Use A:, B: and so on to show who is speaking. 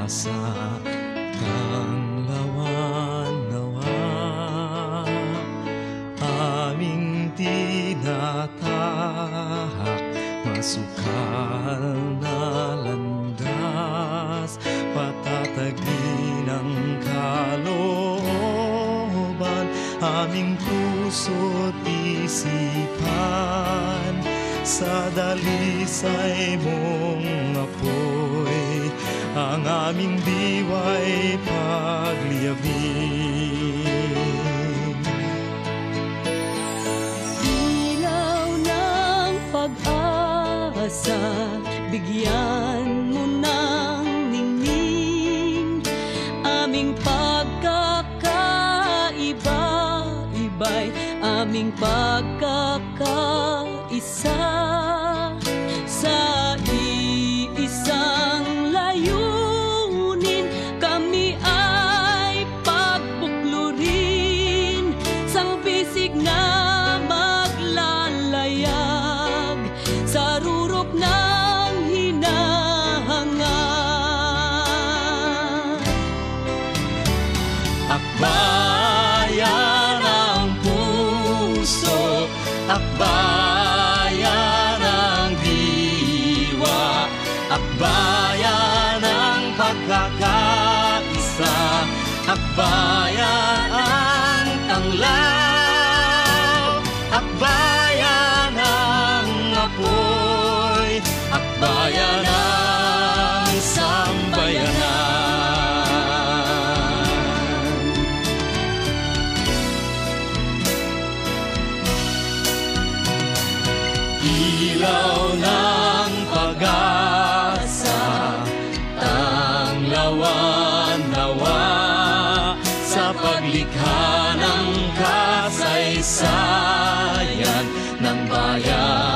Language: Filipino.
A: pag-asa, tanglawan nawa aming tinatahak, masukal na landas, patatagin ang kalooban, aming puso't isipan, sa dalisay mong apoy, ang aming diwa'y pagliyabin.
B: Ilaw ng pag-asa, bigyan mo ng ningning, aming pagkakaiba-iba'y aming pagkakaisa, sa iisang layunin kami ay pagbuklurin, sang bisig na maglalayag sa rurok ng hinahangad.
A: Akbayan ang puso, akbayan ang diwa, akbayan ang pagkakaisa, akbayan ang tanglaw, akbayan ang apoy, akbayan ang sambayanan. Ilaw ng pag-asa, tanglawan nawa sa paglikha ng kasaysayan ng bayan.